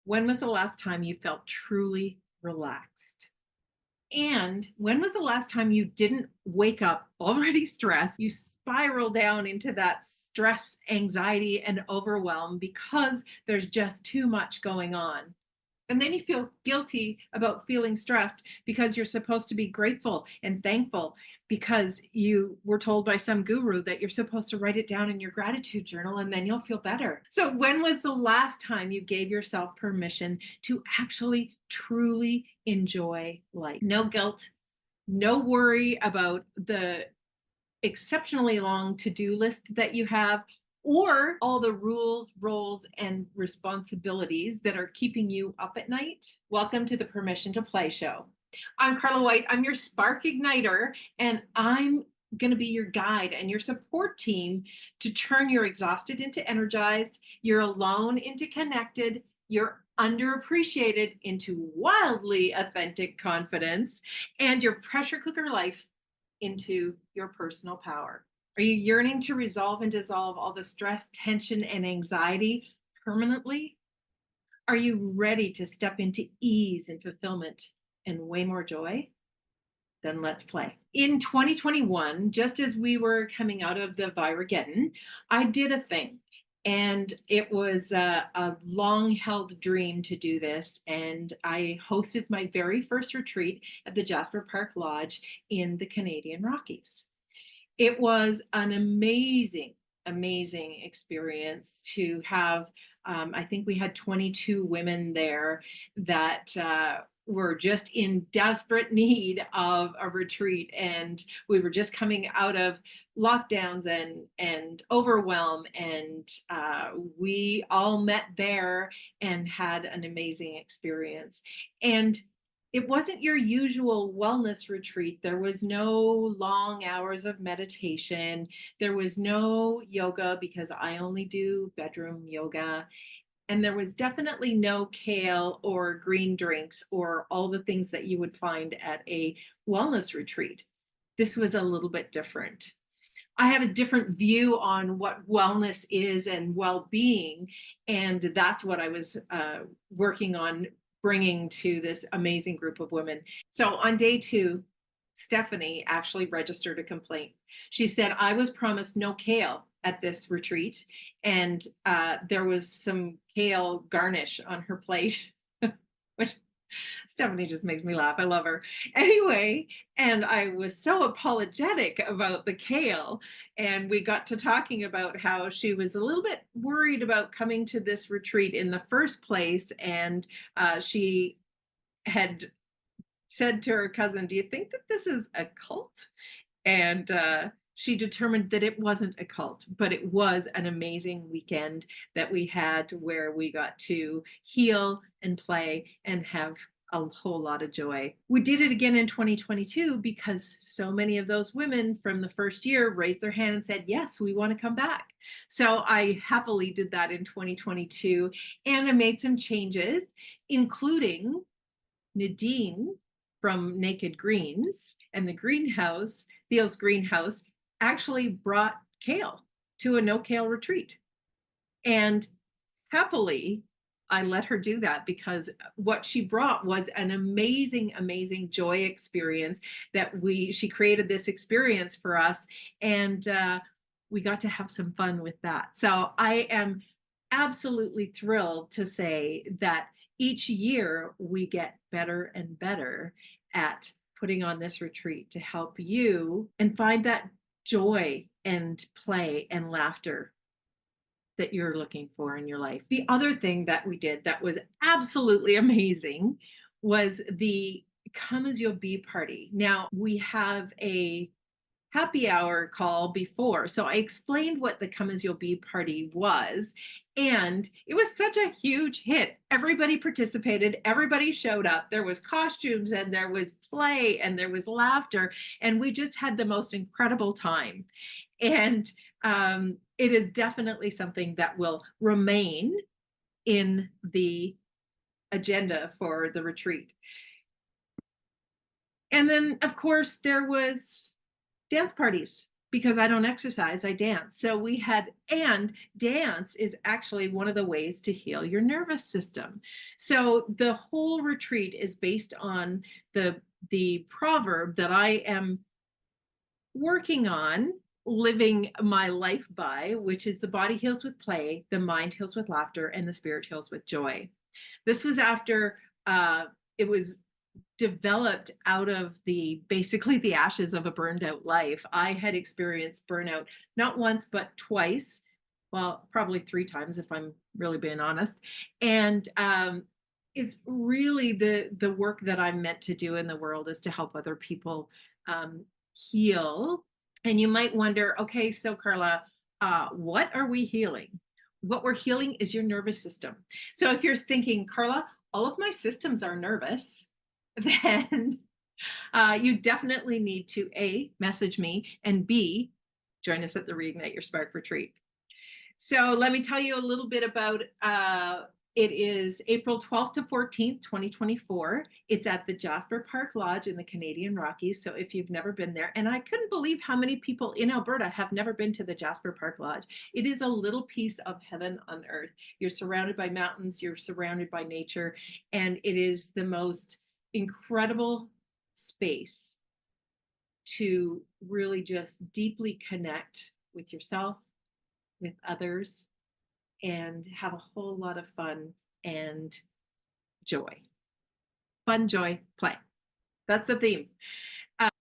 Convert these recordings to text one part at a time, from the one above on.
When was the last time you felt truly relaxed? And when was the last time you didn't wake up already stressed? You spiral down into that stress, anxiety, and overwhelm because there's just too much going on. And then you feel guilty about feeling stressed because you're supposed to be grateful and thankful because you were told by some guru that you're supposed to write it down in your gratitude journal and then you'll feel better. So, when was the last time you gave yourself permission to actually truly enjoy life? No guilt, no worry about the exceptionally long to-do list that you have or all the rules, roles, and responsibilities that are keeping you up at night. Welcome to the Permission to Play show. I'm Carla White. I'm your spark igniter, and I'm going to be your guide and your support team to turn your exhausted into energized, your alone into connected, your underappreciated into wildly authentic confidence, and your pressure cooker life into your personal power. Are you yearning to resolve and dissolve all the stress, tension, and anxiety permanently? Are you ready to step into ease and fulfillment and way more joy? Then let's play. In 2021, just as we were coming out of the Virageddon, I did a thing. And it was a long held dream to do this. And I hosted my very first retreat at the Jasper Park Lodge in the Canadian Rockies. It was an amazing, amazing experience to have. I think we had 22 women there that were just in desperate need of a retreat, and we were just coming out of lockdowns and overwhelm, and we all met there and had an amazing experience. And it wasn't your usual wellness retreat. There was no long hours of meditation. There was no yoga because I only do bedroom yoga. And there was definitely no kale or green drinks or all the things that you would find at a wellness retreat. This was a little bit different. I had a different view on what wellness is and well being. And that's what I was working on bringing to this amazing group of women. So on day two, Stephanie actually registered a complaint. She said, I was promised no kale at this retreat, and there was some kale garnish on her plate, which Stephanie just makes me laugh. I love her. Anyway, and I was so apologetic about the kale. And we got to talking about how she was a little bit worried about coming to this retreat in the first place. And she had said to her cousin, do you think that this is a cult? And she determined that it wasn't a cult, but it was an amazing weekend that we had where we got to heal and play and have a whole lot of joy. We did it again in 2022 because so many of those women from the first year raised their hand and said, yes, we want to come back. So I happily did that in 2022, and I made some changes, including Nadine from Naked Greens and the greenhouse, Theo's greenhouse, actually brought kale to a no kale retreat. And happily, I let her do that because what she brought was an amazing, amazing joy experience that she created this experience for us. And we got to have some fun with that. So I am absolutely thrilled to say that each year we get better and better at putting on this retreat to help you and find that joy and play and laughter that you're looking for in your life. The other thing that we did that was absolutely amazing was the Come As You'll Be party. Now, we have a happy hour call before. So I explained what the Come As You'll Be party was, and it was such a huge hit. Everybody participated, everybody showed up. There was costumes and there was play and there was laughter, and we just had the most incredible time. And it is definitely something that will remain in the agenda for the retreat. And then, of course, there was dance parties. because I don't exercise, I dance. So we had, and dance is actually one of the ways to heal your nervous system. So the whole retreat is based on the proverb that I am working on living my life by, which is the body heals with play, the mind heals with laughter, and the spirit heals with joy. This was after it was developed out of the basically the ashes of a burned out life. I had experienced burnout not once but twice, well, probably three times if I'm really being honest. And it's really the work that I'm meant to do in the world is to help other people um, heal. And you might wonder, okay, so Carla, what are we healing? What we're healing is your nervous system. So if you're thinking, Carla, all of my systems are nervous, then you definitely need to A, message me, and B, join us at the Reignite Your Spark retreat. So let me tell you a little bit about it is April 12th to 14th, 2024. It's at the Jasper Park Lodge in the Canadian Rockies. So if you've never been there, and I couldn't believe how many people in Alberta have never been to the Jasper Park Lodge. It is a little piece of heaven on earth. You're surrounded by mountains, you're surrounded by nature, and it is the most incredible space to really just deeply connect with yourself, with others, and have a whole lot of fun and joy. Fun, joy, play. That's the theme.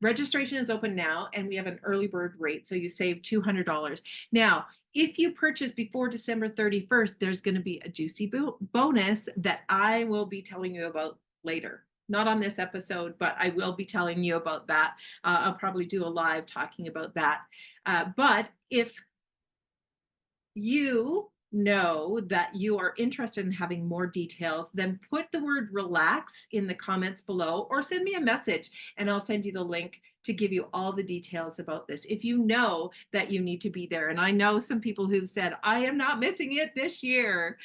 Registration is open now, and we have an early bird rate, so you save $200. Now, if you purchase before December 31st, there's going to be a juicy bonus that I will be telling you about later. Not on this episode, but I will be telling you about that. I'll probably do a live talking about that. But if you know that you are interested in having more details, then put the word relax in the comments below or send me a message and I'll send you the link to give you all the details about this. If you know that you need to be there, and I know some people who've said, I am not missing it this year,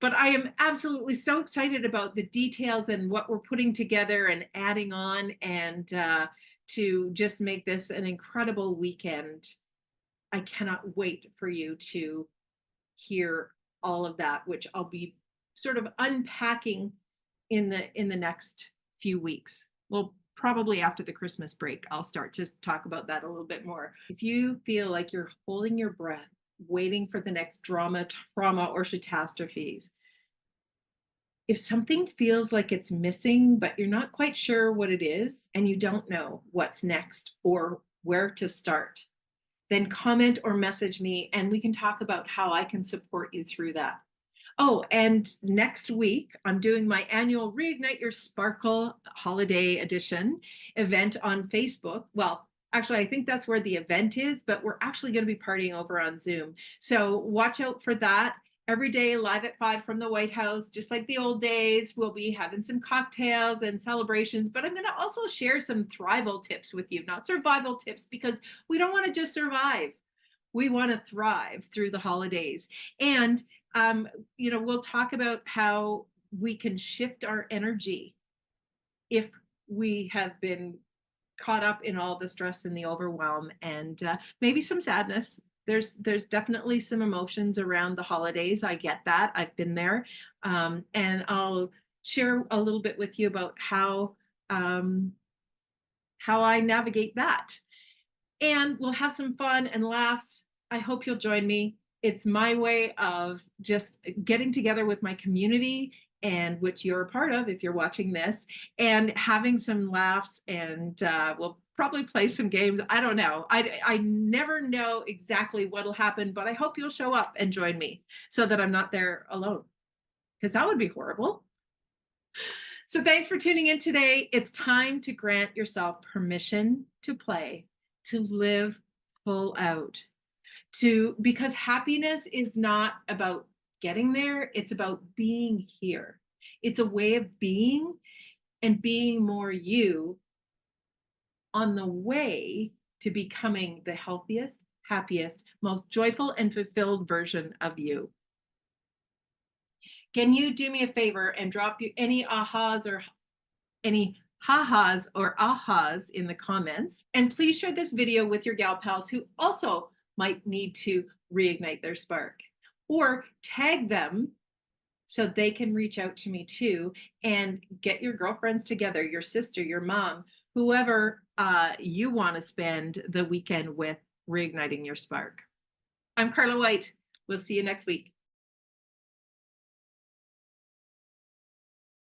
but I am absolutely so excited about the details and what we're putting together and adding on, and to just make this an incredible weekend. I cannot wait for you to hear all of that, which I'll be sort of unpacking in the next few weeks. Well, probably after the Christmas break, I'll start to talk about that a little bit more. If you feel like you're holding your breath, waiting for the next drama, trauma, or catastrophes, if something feels like it's missing, but you're not quite sure what it is, and you don't know what's next or where to start, then comment or message me and we can talk about how I can support you through that. Oh, and next week, I'm doing my annual Reignite Your Sparkle Holiday Edition event on Facebook. Well, actually, I think that's where the event is, but we're actually going to be partying over on Zoom. So watch out for that. Every day, live at 5 from the White House, just like the old days. We'll be having some cocktails and celebrations, but I'm going to also share some thrival tips with you, not survival tips, because we don't want to just survive. We want to thrive through the holidays. And we'll talk about how we can shift our energy if we have been caught up in all the stress and the overwhelm, and maybe some sadness. There's definitely some emotions around the holidays. I get that. I've been there. And I'll share a little bit with you about how I navigate that. And we'll have some fun and laughs. I hope you'll join me. It's my way of just getting together with my community, and which you're a part of if you're watching this, and having some laughs, and we'll probably play some games. I don't know. I never know exactly what'll happen, but I hope you'll show up and join me so that I'm not there alone, because that would be horrible. So thanks for tuning in today. It's time to grant yourself permission to play, to live full out, because happiness is not about getting there, it's about being here. It's a way of being, and being more you on the way to becoming the healthiest, happiest, most joyful and fulfilled version of you. Can you do me a favor and drop you any ahas or any ha-has or ahas in the comments. And please share this video with your gal pals who also might need to reignite their spark. Or tag them so they can reach out to me too, and get your girlfriends together, your sister, your mom, whoever you want to spend the weekend with reigniting your spark. I'm Carla White. We'll see you next week.